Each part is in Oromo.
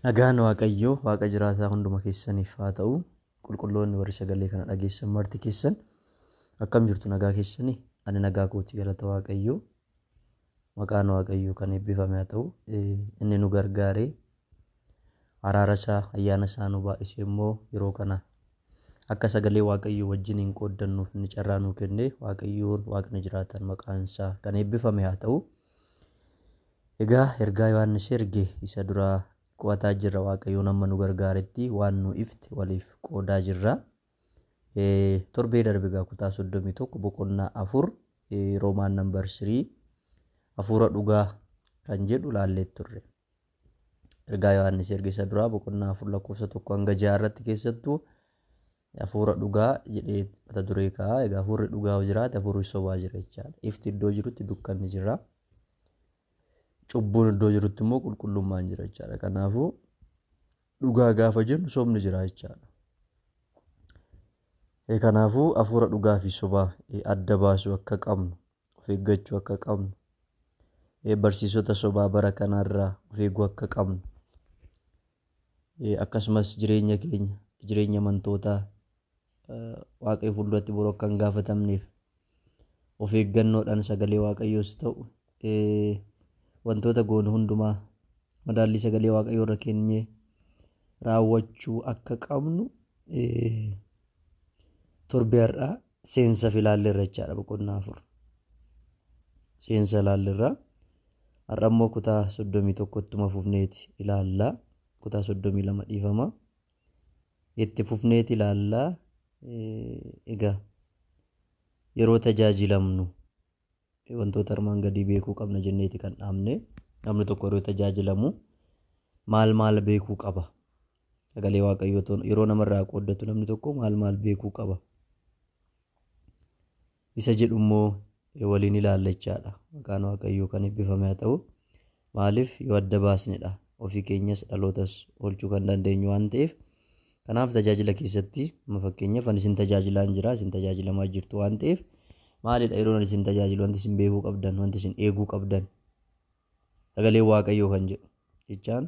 Nagaan Waaqayyoo Waaqa jiraataa hunduma keessaniif haa ta'u. Qulqulloonni warri sagalee kana dhageessan marti keessan akkam jirtu nagaa keessanii? Ani nagaa kootii galata Waaqayyoo. Maqaan Waaqayyoo kan eebbifame haa ta'u. Inni nu gargaaree araara isaa ayyaana isaa nu baay'isee immoo yeroo kana akka sagalee Waaqayyoo wajjin hin qooddannuuf inni carraa nuu kennee Waaqayyoon Waaqni jiraatan maqaan isaa kan eebbifame haa ta'u. Egaa ergaa Yohaannis erge isa duraa qo'ataa jirra. Waaqayyoon amma nu gargaaretti waan nu ifte waliif qoodaa jirra. Torbee darbe egaa kutaa 31 boqonnaa 4 Roomaan nambar 3 hafuura dhugaa kan jedhu laallee turre. Ergaa Yohaannis erge isa duraa boqonnaa 4 lakkoofsa 1 hanga 6 irratti keessattuu hafuura dhugaa jedhee mata duree ka'a. Egaa hafuurri dhugaa jiraate hafuurri sobaa jira jechaadha. Ifti iddoo jirutti dukkanni jira. Cubbuun iddoo jirutti immoo qulqullummaan jira jechaadha. Kanaafuu dhugaa gaafa jennu sobni jira jechaadha. Kanaafuu hafuura dhugaa fi sobaa adda baasuu akka qabnu, of eeggachuu akka qabnu, barsiisota sobaa bara kanaarraa of eeguu akka qabnu, akkasumas jireenya keenya, jireenya amantootaa Waaqayyo fuulduratti boroo akka hin gaafatamneef of eeggannoodhaan sagalee Waaqayyoos ta'u wantoota goonu hundumaa madaallii sagalee Waaqayyoo irra keenyee raawwachuu akka qabnu torbee har'aa seensa ilaalleerra jechaadha. Boqonnaa 4 seensa ilaalleerra. Har'a immoo kutaa 31ttuma fufneeti ilaallaa. Kutaa 32 dhiifama itti fufneeti ilaallaa. Egaa yeroo tajaajilamnu wantoota armaan gadii beekuu qabna jenneeti kan dhaabne. Namni tokko yeroo tajaajilamu maal beekuu qaba? Sagalee Waaqayyoo yeroo namarraa qooddatu namni tokko maal beekuu qaba? Isa jedhu immoo waliin ilaalla jechaadha. Maqaan Waaqayyoo kan eebbifame haa ta'u. Maaliif yoo adda baasnedha ofii keenyas dhalootas oolchuu kan dandeenyu waan ta'eef. Kanaaf tajaajila keessatti amma fakkeenyaaf ani isin tajaajilaa jira, isin tajaajilamaa jirtu waan ta'eef maalidha yeroo isin tajaajilu wanti isin beekuu qabdan, wanti isin eeguu qabdan sagalee Waaqayyoo kan jedhu jechaan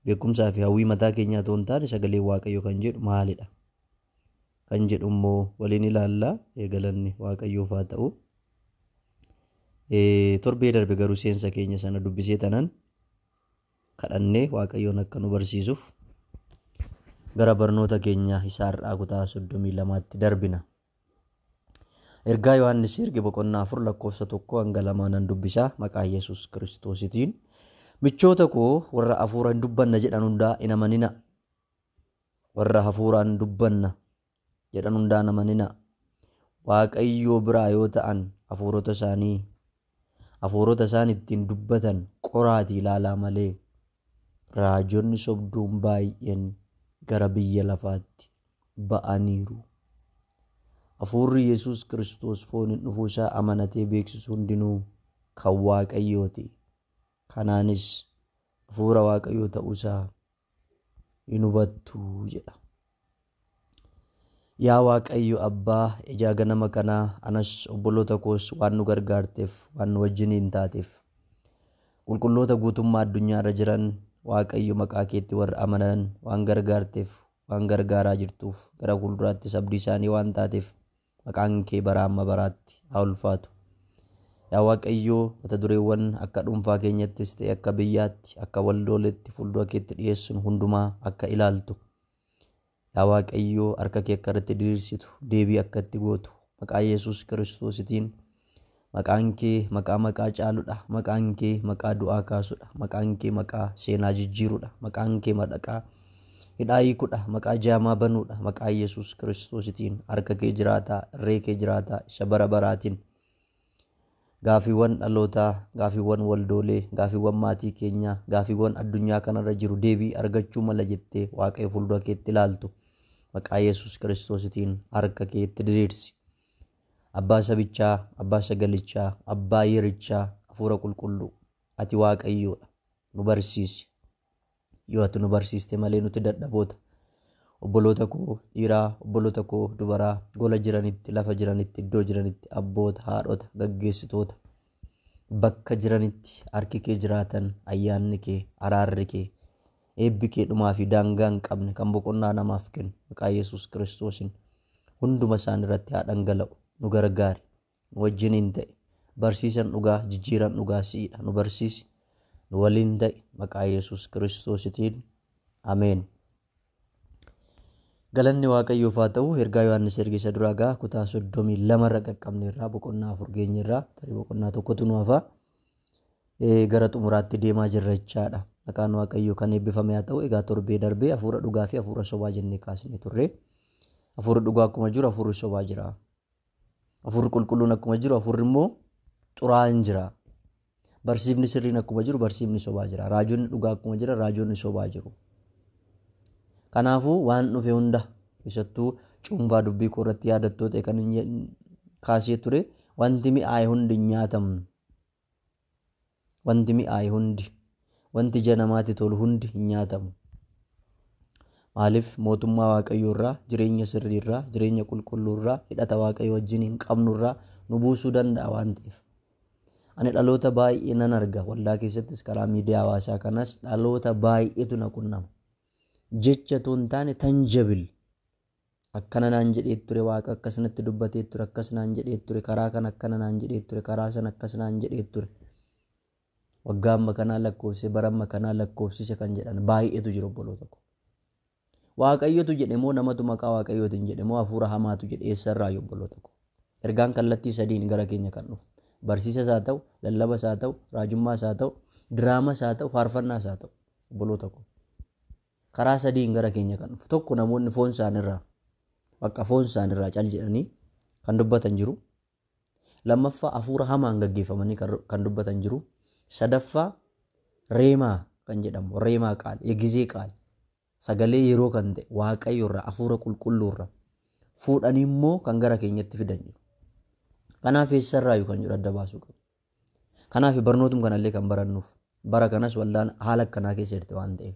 beekumsaa fi hawwii mataa keenyaa otoo hin taane sagalee Waaqayyoo kan jedhu maalidha kan jedhu immoo waliin ilaallaa. Galanni Waaqayyoof haa ta'u. Torbee darbe garuu seensa keenya sana dubbisee tanan kadhannee Waaqayyoon akka nu barsiisuuf gara barnoota keenya isaa har'aa kutaa 32tti darbina. Ergaa Yohaannis erge boqonnaa 4 lakkoofsa 1 hanga 2 nan dubbisaa maqaa Yesuus Kiristoositiin. Michoota koo warra hafuuraan dubbanna jedhan hundaa hin amanina. Warra hafuuraan dubbanna jedhan hundaa hin amanina. Waaqayyoo biraa yoo ta'an hafuurota isaan ittiin dubbatan qoraatii ilaalaa malee raajonni sobduun baay'een gara biyya lafaatti ba'aniiru. Hafuurri Yesuus Kiristoos fooniin dhufuu isaa amanatee beeksisu hundinuu kan Waaqayyooti. Kanaanis hafuura Waaqayyoo ta'uu isaa hin hubattu jedha. Yaa Waaqayyo Abbaa, ijaa ganama kanaa anas obboloota koos waan nu gargaarteef, waan nu wajjiniin taateef, qulqulloota guutummaa addunyaarra jiran Waaqayyo maqaa keetti warra amanan waan gargaarteef, waan gargaaraa jirtuuf, gara fuulduraattis abdii isaanii waan taateef maqaan kee bara amma baraatti haa ulfaatu. Yaa Waaqayyoo, mata dureewwan akka dhuunfaa keenyattis ta'e akka biyyaatti, akka waldooletti fuuldura keetti dhiyeessinu hundumaa akka ilaaltu. Yaa Waaqayyoo, harka kee akka irratti diriirsitu, deebii akka itti gootu maqaa Yesuus Kiristoositiin. Maqaan kee maqaa caaludha. Maqaan kee maqaa du'aa kaasudha. Maqaan kee maqaa seenaa jijjiirudha. Maqaan kee maqaa hidhaa hiikudha. Maqaa jaamaa banuudha. Maqaa Yesuus Kiristoositiin harka kee jiraataa, irree kee jiraataa isa bara baraatiin gaafiiwwan dhalootaa, gaafiiwwan waldoolee, gaafiiwwan maatii keenyaa, gaafiiwwan addunyaa kanarra jiru deebii argachuu mala jettee Waaqayyo fuuldura keetti ilaaltu maqaa Yesuus Kiristoositiin harka keetti diriirsi. Abbaa sabichaa, abbaa sagalichaa, abbaa yerichaa, hafuura qulqulluu ati Waaqayyoodha. Nu barsiisi. Yoo ati nu barsiiste malee nuti dadhaboota. Obboloota koo dhiiraa, obboloota koo dubaraa, gola jiranitti, lafa jiranitti, iddoo jiranitti, abboota, haadhota, gaggeessitoota bakka jiranitti harki kee jiraatan ayyaanni kee, araarri kee eebbi kee dhumaa fi daangaa hin qabne kan boqonnaa namaaf kennu maqaa Yesuus Kiristoosiin hunduma isaan irratti haa dhangala'u. Nu gargaari, nu wajjiniin ta'e, barsiisan dhugaa, jijjiiran dhugaa si'idha. Nu barsiisi, nu waliin ta'e maqaa Yesuus Kiristoositiin. Ameen. Galanni Waaqayyoof haa ta'u. Ergaa Yohaannis ergisa duraa gaa kutaa 32 irra qaqqabne irraa boqonnaa 4 geenye irraa tarii boqonnaa tokkotu nu hafa. Gara xumuraatti deemaa jirra jechaadha. Maqaan Waaqayyoo kan eebbifame haa ta'u. Egaa torbee darbee hafuura dhugaa fi hafuura sobaa jennee kaasnee turre. Hafuurri dhugaa akkuma jiru hafuurri sobaa jira. Hafuurri qulqulluun akkuma jiru hafuurri immoo xuraa'aan jira. Barsiifni sirriin akkuma jiru barsiifni sobaa jira. Raajonni dhugaa akkuma jira raajonni sobaa jiru. Kanaafuu waan dhufe hunda keessattuu cuunfaa dubbii koo irratti yaadattoota kan kaasee ture wanti mi'aaye hundi hin nyaatamu. Wanti mi'aaye hundi, wanti ija namaatti tolu hundi hin nyaatamu. Maaliif mootummaa Waaqayyoo irraa, jireenya sirrii irraa, jireenya qulqulluu irraa, hidhata Waaqayyoo wajjin hin qabnu irraa nu buusuu danda'a waan ta'eef. Ani dhaloota baay'ee nan arga waldaa keessattis karaa miidiyaa hawaasaa kanas dhaloota baay'eetu na qunnama. Jecha toon taane tanjabil akkana naan jedhee ture Waaqa akkasnatti dubbatee ture akkas naan jedhee ture karaa kan akkana naan jedhee ture karaa san akkas naan jedhee ture waggaa amma kanaa lakkoofse bara amma kanaa lakkoofsise kan jedhan baay'eetu jiru obboloota ko. Waaqayyotu jedhe moo namatu maqaa Waaqayyootiin jedhe moo hafuura hamaatu jedhe eessarraa obboloota ko. Ergaan kallattii sadiin gara keenya kan dhufu barsiisas haa ta'u, lallabas haa ta'u, raajummaas haa ta'u, diraamas haa ta'u, faarfannaas haa ta'u obboloota ko. Karaa sadiin gara keenya kan dhufu tokko namoonni foon isaanirraa bakka foon isaanirraa cal jedhanii kan dubbatan jiru. Lammaffaa hafuura hamaan gaggeeffamanii kan dubbatan jiru. Sadaffaa reemaa kan jedhamu reemaa qaal yegizee qaal sagalee yeroo kan ta'e Waaqayyoorraa hafuura qulqulluurraa fuudhanii immoo kan gara keenyatti fidan jiru. Kanaaf eessarraayyuu kan jiru adda baasuu qabu. Kanaaf barnootum kanallee kan barannuuf bara kanas waldaan haala akkanaa keessa jirti waan ta'eef.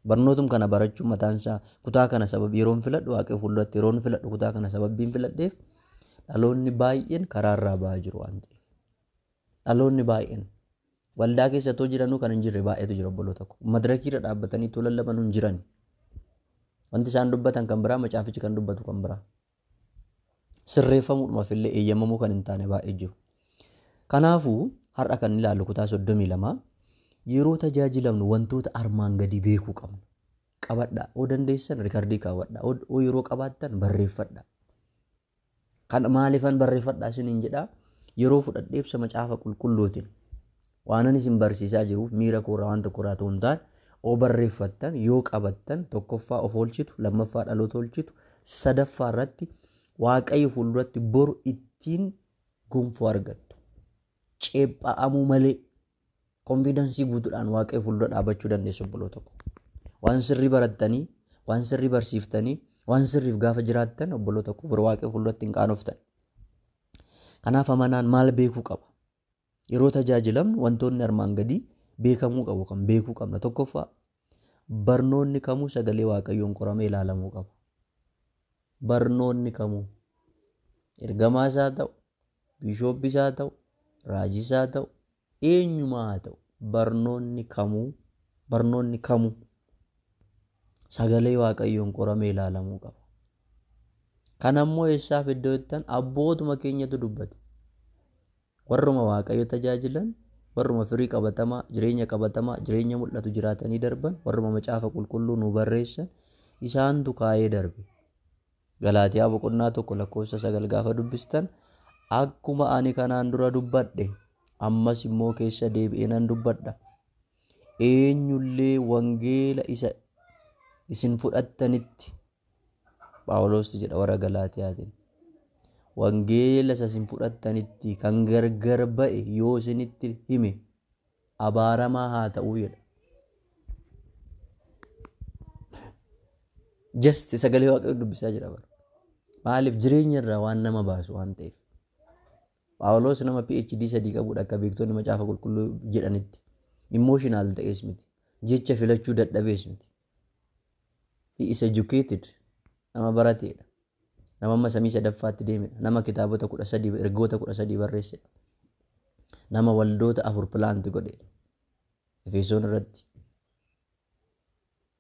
Barnootum kana barachuun mataan isaa kutaa kana sababii yeroon filadhu Waaqayyo fuulduratti yeroon filadhu kutaa kana sababiin filadheef dhaloonni baay'een karaarraa ba'aa jiru waan ta'eef. Dhaloonni baay'een waldaa keessattuu jiranuu kan hin jirre baay'eetu jira obboloota ko. Madirakiirra dhaabbatanii too lallabanuu hin jiran. Wanti isaan dubbatan kan biraa macaafichi kan dubbatu kan biraa. Sirreeffamuudhaaf illee eeyyamamuu kan hin taane baay'ee jiru. Kanaafuu har'a kan ilaallu kutaa 32 yeroo tajaajilamnu wantoota armaan gadii beekuu qabna. Qabadhaa oo dandeessan riikardii kaawwadhaa oo yeroo qabaattan barreeffadhaa. Kan maaliifan barreeffadhaa isiniin jedhaa yeroo fudhadhee ibsa macaafa qulqulluutiin waan ani isin barsiisaa jiruuf miira koorraa waan tokkorraa ta'uu hin taane oo barreeffattan yoo qabattan tokkoffaa of oolchitu lammaffaa dhaloota oolchitu sadaffaa irratti Waaqayyo fuulduratti boru ittiin gonfoo argattu. Ceepha'amuu malee konfiidensii guutuudhaan Waaqayyo fuuldura dhaabachuu dandeessu obboloota ko. Waan sirrii barattanii, waan sirrii barsiiftanii, waan sirriif gaafa jiraattan obboloota ko bira Waaqayyo fuulduratti hin qaanoftan. Kanaaf amanaan maal beekuu qaba? Yeroo tajaajilamnu wantoonni armaan gadii beekamuu qabu kan beekuu qabna. Tokkoffaa barnoonni kamuu sagalee Waaqayyoon qoramee ilaalamuu qaba. Barnoonni kamuu ergamaas haa ta'u, biishooppis haa ta'u, raajis haa ta'u, eenyumaa haa ta'u barnoonni kamuu sagalee Waaqayyoon qoramee ilaalamuu qaba. Kanammoo eessaaf iddoo ittaan abbootuma keenyatu dubbate. Warruma Waaqayyo tajaajilan, warruma firii qabatamaa, jireenya mul'atu jiraatanii darban, warruma macaafa qulqulluu nu barreessan isaantu kaayee darbe. Galaatiyaa boqonnaa 1:9 gaafa dubbistan akkuma ani kanaan dura dubbadhe ammas immoo keessa deebi'ee nan dubbadha. Eenyullee wangeela isa isin fudhattanitti Phaawulos jedha warra Galaatiyaatiin. Wangeela isa isin fudhattanitti kan gargar ba'e yoo isinitti hime abaaramaa haa ta'uu jedha. Just sagalee Waaqayyoo dubbisaa jira bara. Maaliif jireenya irraa waan nama baasu waan ta'eef. Phaawulos nama PhD 3 qabudha akka beektonni macaafa qulqulluu jedhanitti. Emotional ta'es miti. Jecha filachuu dadhabees miti. He is educated. Nama barateedha. Nama amma samii sadaffaatti deemedha. Nama kitaabota 13 ergoota 13 barreessedha. Nama waldoota 4 pilaanti godheedha. Efesoon irratti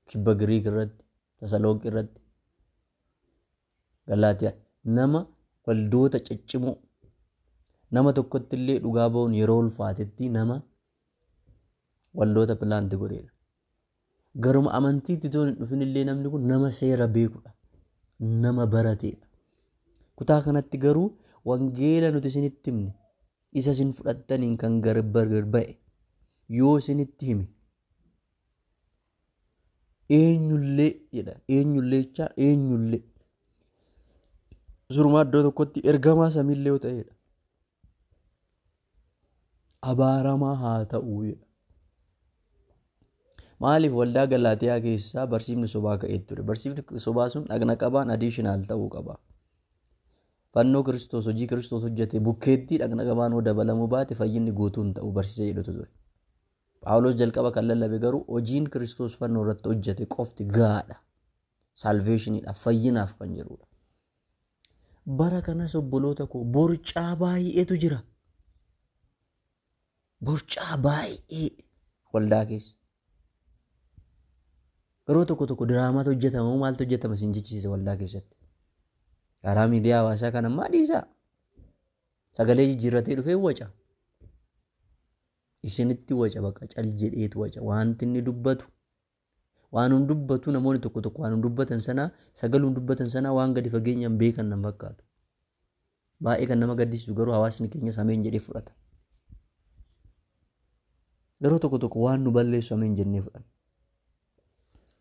kibba Giriik irratti, Tasalonqi irratti, Galaatiyaa nama waldoota ciccimoo nama tokkotti illee dhugaa ba'uun yeroo ulfaatetti nama waldoota pilaanti godheedha. Garuma amantiitti toon hin dhufin illee namni kun nama seera beekudha. Nama barateedha. Kutaa kanatti garuu wangeela nuti isinitti himne isa isin fudhattaniin kan gargar ba'e yoo isinitti hime eenyullee jedha. Eenyullee jechaa eenyullee surumaa iddoo tokkotti ergamaa samiillee yoo ta'edha. Abaaramaa haa ta'uu jedha. Maaliif waldaa Galaatiyaa keessaa barsiifni sobaa ka'ee ture. Barsiifni sobaa sun dhagna qabaan adiishinaal ta'uu qaba. Fannoo Kiristoos hojii Kiristoos hojjete bukkeetti dhagna qabaan yoo dabalamuu baate fayyinni guutuun ta'u barsiisa jedhutu ture. Phaawulos jalqaba kan lallabe garuu hojiin Kiristoos fannoo irratti hojjete qofti gaadha. Salveeshiniidha, fayyinaaf kan jedhudha. Bara kanas obboloota koo borcaa baay'eetu jira. Borcaa baay'ee waldaa keessa. Yeroo tokko diraamaatu hojjetama, maaltu hojjetama isin jechisiisa waldaa keessatti. Karaa miidiyaa hawaasaa kana maadhiisaa sagalee jijjiirratee dhufee waca. Isinitti waca bakka cal jedheetu waca. Wanti inni dubbatu waan hin dubbatu namoonni tokko waan hin dubbatan sanaa sagaluun dubbatan sanaa waan gadi fageenyaan beekan nan fakkaatu. Baay'ee kan nama gaddisiisu garuu hawaasni keenya sameen jedhee fudhata. Yeroo tokko waan nu balleessu sameen jennee fudhanna.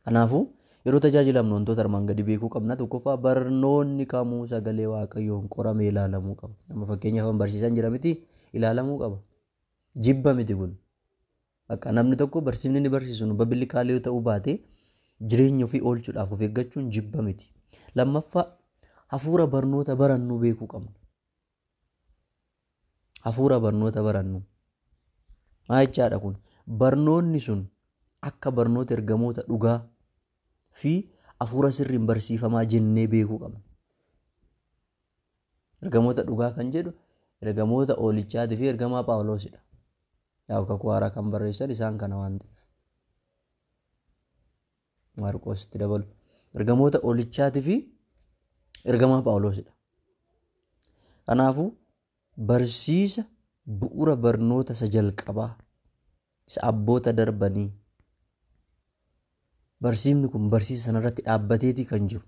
Kanaafuu yeroo tajaajilamnu wantoota armaan gadi beekuu qabna. Tokkoffaa barnoonni kamuu sagalee Waaqayyoon qoramee ilaalamuu qaba. Nama fakkeenyaaf barsiisan jira miti ilaalamuu qaba. Jibba miti kun. Akka namni tokko barsiifni inni barsiisu nu babilikaalee yoo ta'uu baate jireenya ofii oolchuudhaaf of eeggachuun jibba miti. Lammaffaa hafuura barnoota barannuu beekuu qabna. Hafuura barnoota barannu. Maa jechaadha kun? Barnoonni sun akka barnoota ergamoota dhugaa fi hafuura sirriin barsiifamaa jennee beekuu qabna. Ergamoota dhugaa kan jedhu ergamoota Oolichaatii fi ergamaa Phaawulosidha. Yaa kakuu haaraa kan barreessan isaan kana waan ta'eef. Maarqoositti dabalu. Ergamoota Oolichaatii fi ergamaa Phaawulosidha. Kanaafuu barsiisa bu'uura barnoota isa jalqabaa isa abboota darbanii barsiifni kun barsiisa sanarratti dhaabbateetii kan jiru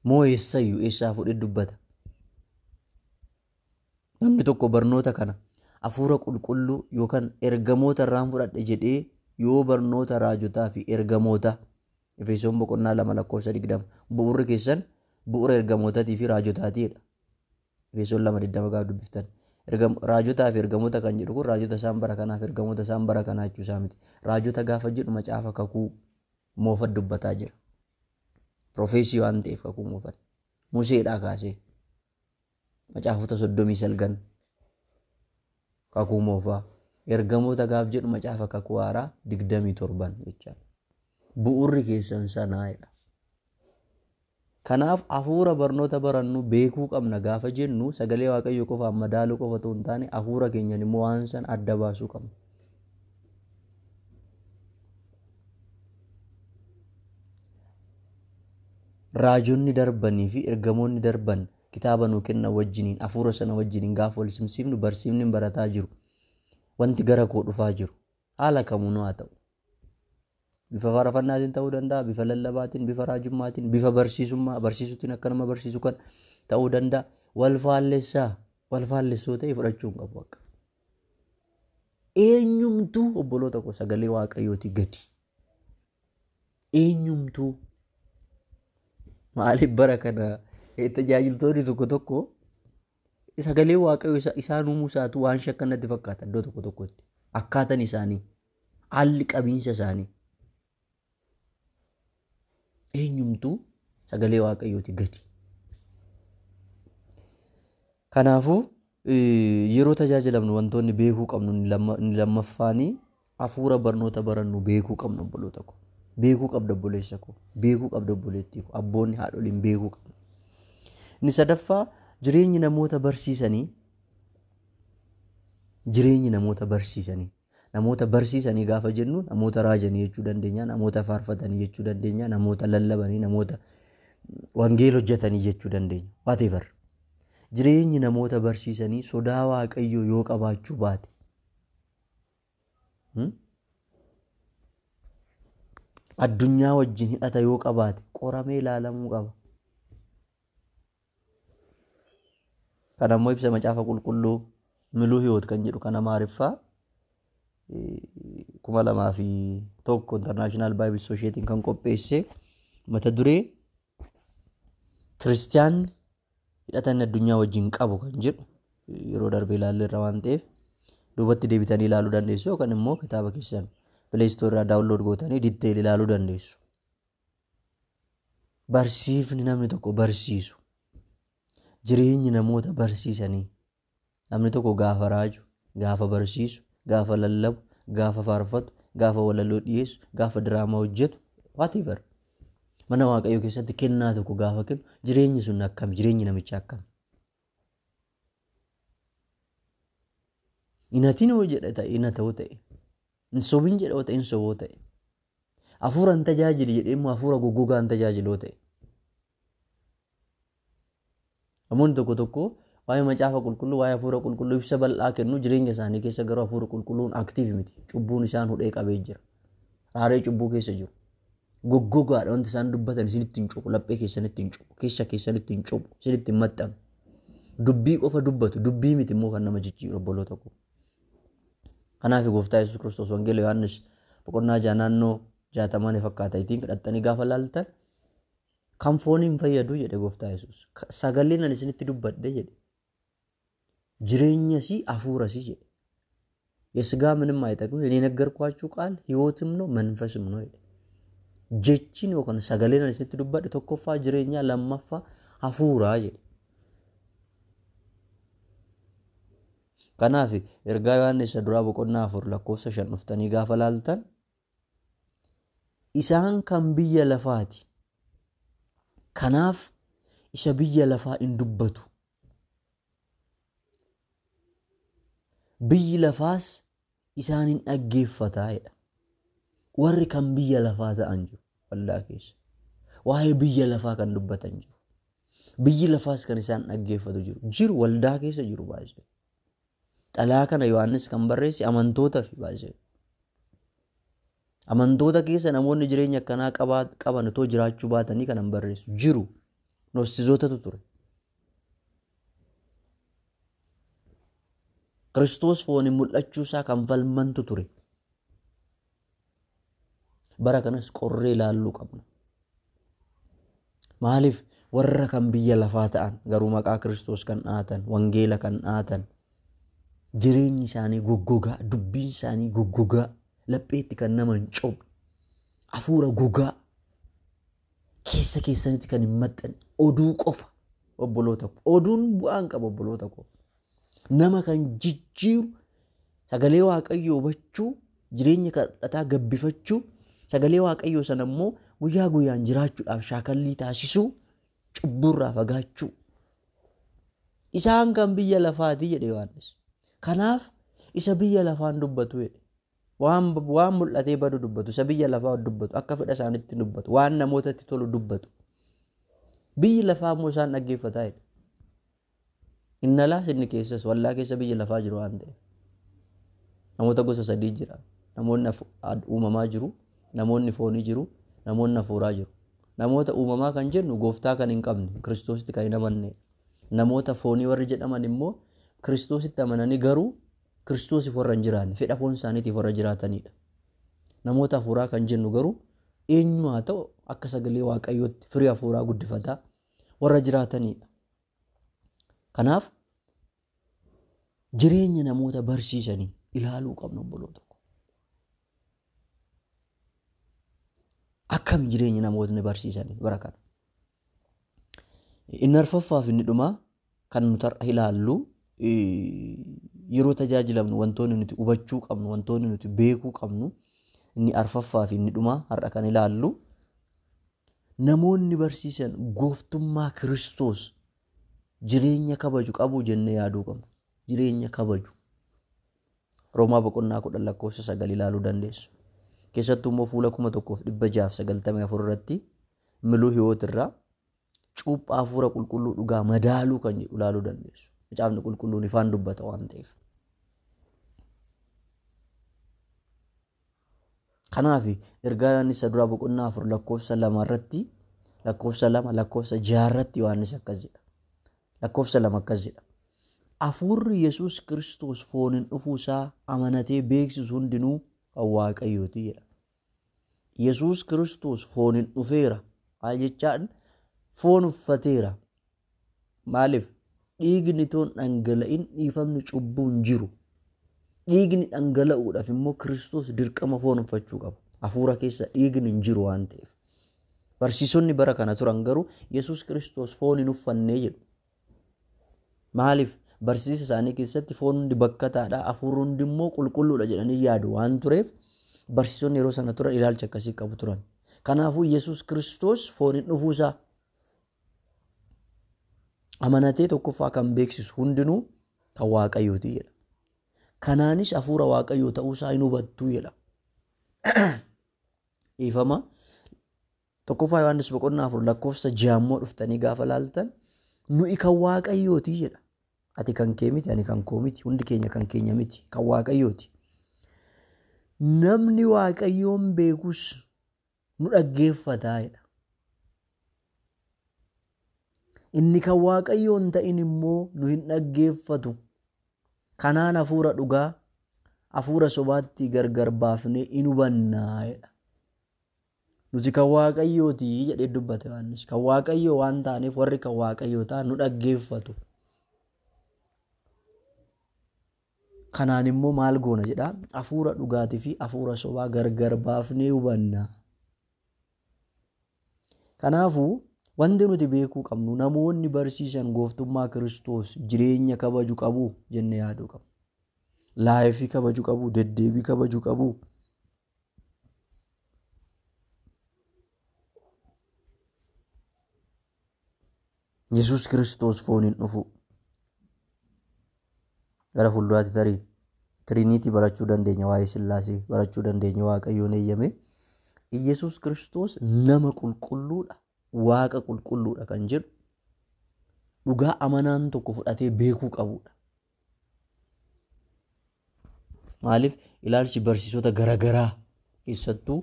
moo eessayyuu eessaa fuudhee dubbata. Namni tokko barnoota kana hafuura qulqulluu yookaan ergamoota irraan fudhadhe jedhee yoo barnoota raajotaa fi ergamoota Efesoon boqonnaa 2:20 bu'uurri keessan bu'uura ergamootaatii fi raajotaatiidha. Efesoon 2:20 gaafa dubbiftan. Raajotaa fi ergamoota kan jedhu kun raajota isaan bara kanaaf ergamoota isaan bara kanaa jechuu isaa miti. Raajota gaafa jedhu macaafa kakuu moofat dubbataa jira. Profeesii waan ta'eef kakuu moofat. Museedhaa kaasee macaafota 39 kakuu moofaa. Ergamoota gaaf jedhu macaafa kakuu haaraa 27 jechaadha. Bu'uurri keessan sanaadha. Kanaaf hafuura barnoota barannu beekuu qabna gaafa jennu sagalee Waaqayyoo qofaan madaaluu qofa otoo hin taane hafuura keenyan immoo waan san adda baasuu qabna. Raajonni darbanii fi ergamoonni darban kitaaba nuu kennan wajjiniin hafuura sana wajjiniin gaafa wal simsiifnu barsiifni barataa jiru. Wanti gara koo dhufaa jiru haala kamuunuu haa ta'u. Bifa faarfannaatiin ta'uu danda'a, bifa lallabaatiin, bifa raajummaatiin, bifa barsiisuutiin akka nama barsiisu kan ta'uu danda'a. Wal faallessoo ta'e fudhachuu hin qabu akka. Eenyumtuu obboloota koo sagalee Waaqayyooti gadi. Eenyumtuu maaliif bara kana tajaajiltoonni tokko sagalee Waaqayyoo isaan uumuu isaatu waan shakkanatti fakkaata iddoo tokkotti. Akkaataan isaanii, haalli qabiinsa isaanii. Eenyumtuu sagalee Waaqayyooti gadi. Kanaafuu yeroo tajaajilamnu wantoonni beekuu qabnu ni lammaffaanii hafuura barnoota barannu beekuu qabnu obboloota koo. Beekuu qabda obboleessa koo. Beekuu qabda obboleettii koo. Abboonni haadholiin beekuu qabna. Inni sadaffaa jireenyi namoota barsiisanii namoota barsiisanii gaafa jennu namoota raajanii jechuu dandeenya, namoota faarfatanii jechuu dandeenya, namoota lallabanii, namoota wangeela hojjetanii jechuu dandeenya. Whatever. Jireenyi namoota barsiisanii sodaa Waaqayyoo yoo qabaachuu baate addunyaa wajjin hidhata yoo qabaate qoramee ilaalamuu qaba. Kan ammoo ibsa macaafa qulqulluu miluu hiyoot kan jedhu kan Amaariffaa 2001 International Bible Association kan qopheesse mata duree Kiristiyaanni hidhata inni addunyaa wajjin qabu kan jedhu yeroo darbe ilaalleerra waan ta'eef duubatti deebitanii ilaaluu dandeessu yookaan immoo kitaaba keessan Play Store irraa daawunlood gootanii diiteeyil ilaaluu dandeessu. Barsiifni namni tokko barsiisu jireenyi namoota barsiisanii namni tokko gaafa raaju, gaafa barsiisu, gaafa lallabu, gaafa faarfatu, gaafa walaloo dhiyeessu, gaafa diraamaa hojjetu whatever. Mana Waaqayyoo keessatti kennaa tokko gaafa kennu jireenyi sun akkam, jireenyi namichaa akkam. Inatiin hoo jedha ta'e ina ta'uu ta'e, hin sobin jedha ta'e hin soboo ta'e, hafuura hin tajaajili jedhee immoo hafuura goggogaa hin tajaajiloo ta'e. Namoonni tokko tokko waa'ee macaafa qulqulluu, waa'ee hafuura qulqulluu ibsa bal'aa kennu, jireenya isaanii keessa garuu hafuura qulqulluun aktiiv miti. Cubbuun isaan hudhee qabee jira. Raaree cubbuu keessa jiru. Goggogaadha wanti isaan dubbatan isinitti hin cuqu, laphee keessanitti hin cuqu, keessa keessanitti hin cuqu, isinitti hin maxxanu. Dubbii qofa dubbatu, dubbii miti immoo kan nama jijjiiru obboloota koo. Kanaaf Gooftaa Yesuus Kiristoos Wangeela Yohaannis boqonnaa 6 naannoo 60 fakkaata ittiin kadhattanii gaafa laaltan kan foon hin fayyadu jedhe Gooftaa Yesuus. Sagaleen ani isinitti dubbadhe jedhe. Jireenyasi hafuurasi jedhe. የሥጋ ምንም አይጠቅም እኔ ነገርኳችሁ ቃል ሕይወትም ነው መንፈስም ነው ይላል. ጀቺን ወከን ሰገሌን አንስት ዱባድ ተኮፋ ጅሬኛ ለማፋ hafuura jedhe. Kanaaf ergaa Yohaannis duraa boqonnaa 4 lakkoofsa 5 dhuftanii gaafa laaltan isaan kan biyya lafaati. Kanaaf isa biyya lafaa hin dubbatu. Biyyi lafaas isaan hin dhaggeeffataa jedha. Warri kan biyya lafaa ta'an jiru waldaa keessa. Waa'ee biyya lafaa kan dubbatan jiru. Biyyi lafaas kan isaan dhaggeeffatu jiru waldaa keessa jiru baay'ee. Xalaa kana Yohaannis kan barreesse amantoota fi baay'ee. Amantoota keessa namoonni jireenya akkanaa qaban otoo jiraachuu baatanii kan barreessu jiru. Gnostizootatu ture. Kiristoos fooniin mul'achuu isaa kan falmantu ture. Bara kanas qorree ilaalluu qabna. Maaliif warra kan biyya lafaa ta'an garuu maqaa Kiristoos kan dhaatan, wangeela kan dhaatan, jireenyi isaanii goggogaa, dubbiin isaanii goggogaa, lapheetti kan nama hin cobne, hafuura gogaa, keessa keessanitti kan hin maxxanne, oduu qofa obboloota ko. Oduun bu'aan qaba obboloota ko. Nama kan jijjiiru, sagalee Waaqayyoo hubachuu, jireenya kadhataa gabbifachuu, sagalee Waaqayyoo sana immoo guyyaa guyyaan jiraachuudhaaf shaakallii taasisuu, cubburraa fagaachuu. Isaan kan biyya lafaati jedhe Yohaannis. Kanaaf isa biyya lafaan dubbatu jedhe. Waan mul'atee badu dubbatu, isa biyya lafaa dubbatu, akka fedha isaanitti dubbatu, waan namootatti tolu dubbatu. Biyyi lafaa immoo isaan dhaggeeffataa jedhe. Inni alaas inni keessas wallaa keessa biyya lafaa jiru waan ta'eef. Namoota gosa 3 jira. Namoonni uumamaa jiru, namoonni foonii jiru, namoonni hafuuraa jiru. Namoota uumamaa kan jennu gooftaa kan hin qabne, Kiristoositti kan hin amanne. Namoota foonii warri jedhaman immoo Kiristoositti amananii garuu Kiristoosiif warra hin jiraanne, fedha foon isaaniitiif warra jiraatanidha. Namoota hafuuraa kan jennu garuu eenyu haa ta'u akka sagalee Waaqayyootti firii hafuuraa guddifataa warra jiraatanidha. Kanaaf jireenya namoota barsiisanii ilaaluu qabna obboloota ko. Akkam jireenya namootni barsiisanii bara kana. Inni arfaffaaf inni dhumaa kan nuti har'a ilaallu yeroo tajaajilamnu wantoonni nuti hubachuu qabnu, wantoonni nuti beekuu qabnu inni arfaffaaf inni dhumaa har'a kan ilaallu namoonni barsiisan gooftummaa Kiristoos jireenya kabaju qabu jennee yaaduu qabna. Jireenya kabaju. Roomaa boqonnaa 10 lakkoofsa 9 ilaaluu dandeessu. Keessattuu immoo fuula 1694 irratti miluu hiwoot irraa cuuphaa hafuura qulqulluu dhugaa madaaluu kan jedhu ilaaluu dandeessu. Macaafni qulqulluun ifaan dubbata waan ta'eef. Kanaaf ergaa Yohaannis isa duraa boqonnaa 4 lakkoofsa 2 irratti lakkoofsa 2 lakkoofsa 6 irratti Yohaannis akkas jedha. Lakkoofsa 2 akkas jedha. Hafuurri Yesuus Kiristoos fooniin dhufuusaa amanatee beeksisu hundinuu kan Waaqayyooti jedha. Yesuus Kiristoos fooniin dhufeera. Maal jechaan foon uffateera. Maaliif dhiigni toon dhangala'in dhiifamni cubbuu hin jiru. Dhiigni dhangala'uudhaaf immoo Kiristoos dirqama foon uffachuu qaba. Hafuura keessa dhiigni hin jiru waan ta'eef. Barsiisonni bara kana turan garuu Yesuus Kiristoos foon hin uffannee jedhu. Maaliif barsiisa isaanii keessatti foon hundi bakkataadha, hafuurri hundi immoo qulqulluudha jedhanii yaadu waan tureef barsiisonni yeroo sana turan ilaalcha akkasii qabu turan. Kanaafuu Yesuus Kiristoos fooniin dhufuusaa amanatee tokkoffaa kan beeksisu hundinuu kan Waaqayyooti jedha. Kanaanis hafuura Waaqayyoo ta'uusaa hin hubattuu jedha. Dhiifama tokkoffaa Yohaannis boqonnaa 4 lakkoofsa 6 immoo dhuftanii gaafa laaltan nuyi kan Waaqayyooti jedha. Ati kan kee miti, ani kan koo miti, hundi keenya kan keenya miti, kan Waaqayyooti. Namni Waaqayyoon beekus nu dhaggeeffataa jedha. Inni kan Waaqayyoon ta'in immoo nu hin dhaggeeffatu. Kanaan hafuura dhugaa, hafuura sobaatti gargar baafnee hin hubannaa jedha. Nuti kan Waaqayyooti jedhee dubbate Yohaannis. Kan Waaqayyoo waan taaneef warri kan Waaqayyoo ta'an nu dhaggeeffatu. Kanaan immoo maal goona jedha? Hafuura dhugaatii fi hafuura sobaa gargar baafnee hubanna. Kanaafuu wanti nuti beekuu qabnu namoonni barsiisan gooftummaa Kiristoos jireenya kabaju qabu jennee yaaduu qabna. Laayifii kabaju qabu, deddeebii kabaju qabu. Yesuus Kiristoos fooniin dhufu. Gara fuulduraatti tiriiniitii barachuu dandeenya, waa'ee Sillaasee barachuu dandeenya, Waaqayyoon eeyyame. Yesuus Kiristoos nama qulqulluudha, Waaqa qulqulluudha kan jedhu dhugaa amanaan tokko fudhatee beekuu qabudha. Maaliif ilaalchi barsiisota garaagaraa keessattuu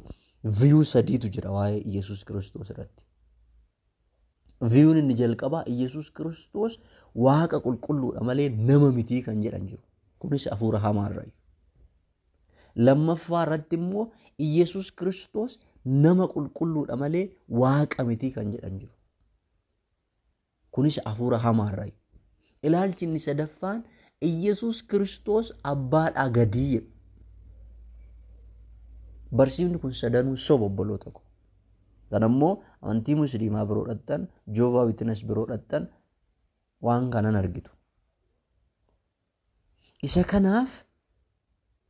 viyuu sadiitu jira waa'ee Yesuus Kiristoos irratti. Viyuun inni jalqabaa Yesuus Kiristoos Waaqa qulqulluudha malee nama mitii kan jedhan jiru. Kunis hafuura hamaarraa. Lammaffaa irratti immoo Yesuus Kiristoos nama qulqulluudha malee Waaqa mitii kan jedhan jiru. Kunis hafuura hamaarraa. Ilaalchi inni sadaffaan Yesuus Kiristoos abbaadhaa gadii jedhu. Barsiifni kun sadanuu soba obboloota koo. Kanammoo amantii musliimaa biroo dhattan, Joovaa Witness biroo dhattan waan kanan argitu. Isa kanaaf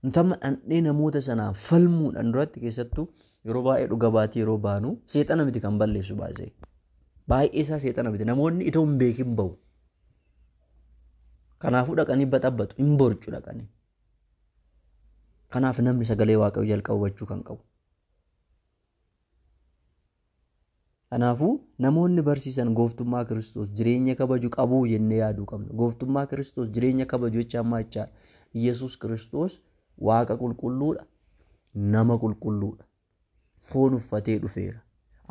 nutamma dhandhee namoota sanaa falmuudhaan duratti keessattuu yeroo baay'ee dhuga baatii yeroo baanu seexana miti kan balleessu baasee. Baay'ee isaa seexana miti. Namoonni itoo hin beekin bahu. Kanaafuu dhaqanii baxabbatu, hin borcu dhaqanii. Kanaaf namni sagalee Waaqayyoo jalqaba hubachuu kan qabu. Kanaafuu namoonni barsiisan gooftummaa Kiristoos jireenya kabaju qabuu jennee yaaduu qabna. Gooftummaa Kiristoos jireenya kabaju jecha ammaa jechaadha. Yesuus Kiristoos Waaqa qulqulluudha, nama qulqulluudha. Foon uffatee dhufeera.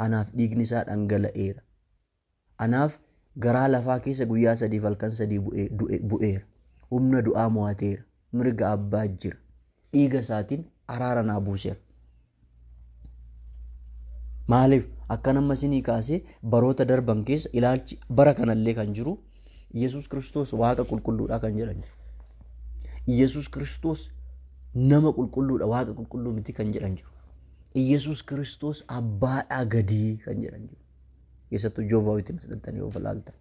Anaaf dhiigni isaa dhangala'eera. Anaaf garaa lafaa keessa guyyaa 3 halkan 3 bu'eera. Humna du'aa mo'ateera. Mirga abbaa jira. Dhiiga isaatiin araara naa buuseera. Maaliif akka nama isinii kaasee baroota darban keessa ilaalchi bara kanallee kan jiru Yesuus Kiristoos Waaqa qulqulluudha kan jedhan jiru. Yesuus Kiristoos nama qulqulluudha, Waaqa qulqulluu miti kan jedhan jiru. Yesuus Kiristoos abbaadhaa gadii kan jedhan jiru. Keessattuu Joovaa Witness dhaqxanii yoo ilaaltan.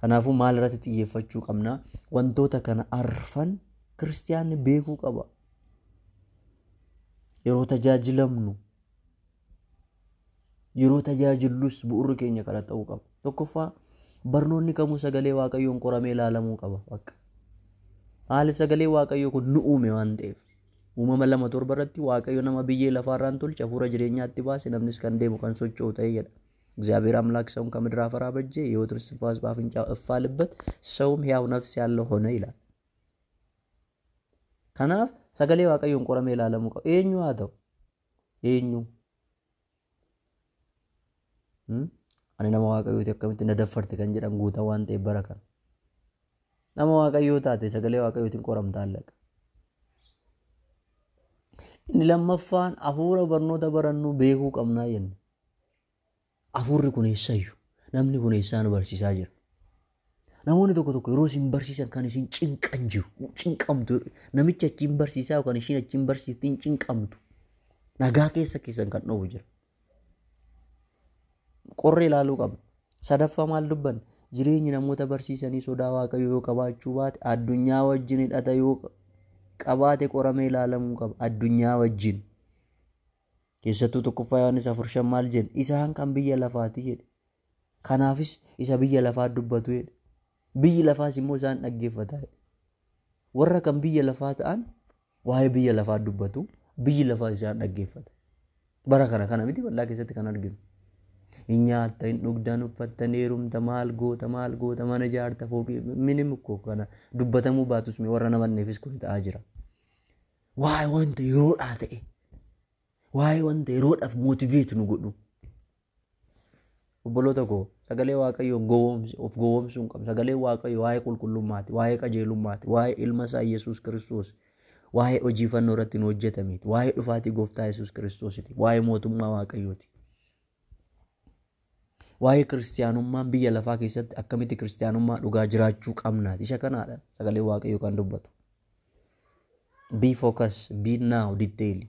Kanaafuu maal irratti xiyyeeffachuu qabna? Wantoota kana arfan kiristaanni beekuu qaba. Yeroo tajaajilamnu, yeroo tajaajillus bu'uurri keenya kana ta'uu qaba. Tokkoffaa barnoonni kamuu sagalee Waaqayyoon qoramee ilaalamuu qaba. Maaliif sagalee waaqayyoo kun nu uume waan ta'eef. Uumama 2:7 irratti waaqayyo nama biyyee lafaarraan tolche hafuura jireenyaatti baase namnis kan deemu kan socho'u ta'e jedha. እግዚአብሔር አምላክ ሰውን ከምድር አፈር አበጀ የሕይወትን እስትንፋስ በአፍንጫው እፍ አለበት ሰውም ሕያው ነፍስ ያለው ሆነ ይላል። kanaaf sagalee waaqayyoon qoramee ilaalamuu qaba. Eenyu haa ta'u eenyu ani nama waaqayyooti akkamitti na daffarte kan jedhan guutaa waan ta'eef bara kana nama waaqayyoo taate sagalee waaqayyootiin qoramta allaqa. Inni lammaffaan hafuura barnoota barannuu beekuu qabnaa jenne. Hafuurri kun eessayyuu namni kun eessaa nu barsiisaa jira. Namoonni tokko tokko yeroo isin barsiisan kan isin cinqan jiru cinqamtu namichi achiin barsiisaa yookaan ishiin achiin barsiiftiin cinqamtu nagaa keessa keessan kan dhoowwu jira. Qorree ilaaluu qabna. Sadaffaa maal dubbanne jireenyi namoota barsiisanii sodaa waaqayyoo yoo qabaachuu baate addunyaa wajjin hidhata yoo qabaate qoramee ilaalamuu qaba. Addunyaa wajjin keessattuu tokkoffaa Yohaannis 4:5 maal jedhe isaan kan biyya lafaati jedhe. Kanaafis isa biyya lafaa dubbatu jedhe. Biyyi lafaas immoo isaan dhaggeeffata. Warra kan biyya lafaa ta'an waa'ee biyya lafaa dubbatu biyyi lafaa isaan dhaggeeffata. Bara kana miti bal'aa keessatti kan arginu. Hin nyaatta hin dhugdan uffattan heerumta maal goota mana ijaarta fooqii minim koo kana dubbatamuu baatus warra namanneefis kun ta'aa jira. Waa'ee wanta yeroodhaa ta'e waa'ee wanta yeroodhaaf mootiveet nu godhu. Obboloota koo sagalee waaqayyoo of gowwoomsuu hin qabu. Sagalee waaqayyoo waa'ee qulqullummaati, waa'ee qajeelummaati, waa'ee ilma isaa Yesuus Kiristoos, waa'ee hojii fannoo irratti nu hojjetameeti, waa'ee dhufaatii gooftaa Yesuus Kiristoositi, waa'ee mootummaa waaqayyooti. Waa'ee kiristiyaanummaan biyya lafaa keessatti akkamitti kiristiyaanummaa dhugaa jiraachuu qabnaati. Isa kanaadha sagalee waaqayyoo kan dubbatu. Be focus, be now, detail.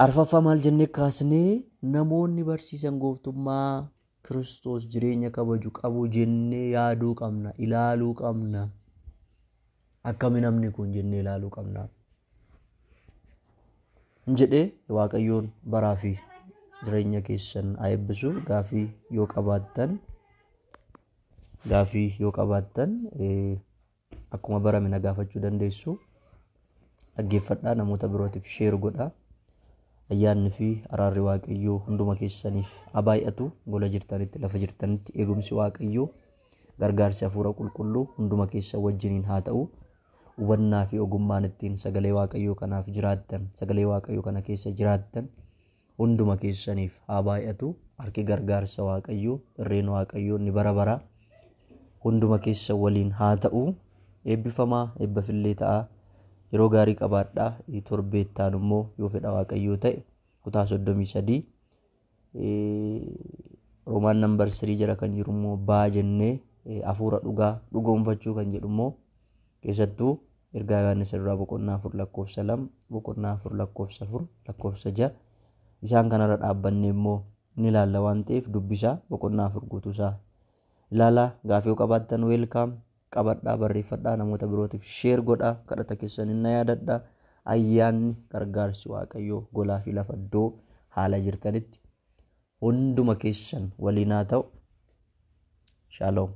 Arfaffaa maal jennee kaasnee namoonni barsiisan gooftummaa Kiristoos jireenya kabaju qabu jennee yaaduu qabna, ilaaluu qabna. Akkami namni kun jennee ilaaluu qabna. Jedhee waaqayyoon baraa fi jireenya keessan haa eebbisu. Gaafii yoo qabaattan akkuma barame na gaafachuu dandeessu. Dhaggeeffadhaa, namoota birootiif sheer godhaa. Ayyaanni fi araarri waaqayyoo hunduma keessaniif haa baay'atu. Gola jirtanitti lafa jirtanitti eegumsi waaqayyoo gargaarsi hafuura qulqulluu hunduma keessa wajjiniin haa ta'u. Hubannaa fi ogummaan ittiin sagalee waaqayyoo kanaaf jiraattan, sagalee waaqayyoo kana keessa jiraattan hunduma keessaniif haa baay'atu. Harki gargaarsa waaqayyoo, irreen waaqayyoo inni bara baraa hunduma keessa waliin haa ta'u. Eebbifamaa eebbafillee ta'a. Yeroo gaarii qabaadhaa. Torbeettaan immoo yoo fedha waaqayyoo ta'e kutaa 33 Roomaan nambar 3 jira kan jiru immoo baa jennee hafuura dhugaa dhugoomfachuu kan jedhu immoo keessattuu ergaa Yohaannis irraa boqonnaa 4 lakkoofsa 2 boqonnaa 4 lakkoofsa 4 lakkoofsa 6 isaan kanarra dhaabbannee immoo ni ilaalla waan ta'eef dubbisaa boqonnaa 4 guutuusaa ilaala. Gaafii yoo qabaattan weelkaam. Qabadhaa, barreeffadhaa, namoota birootiif sheer godhaa. Kadhata keessan na yaadadhaa. Ayyaanni gargaarsi waaqayyoo golaa fi lafa iddoo haala jirtanitti hunduma keessan waliin haa ta'u. Shaaloom.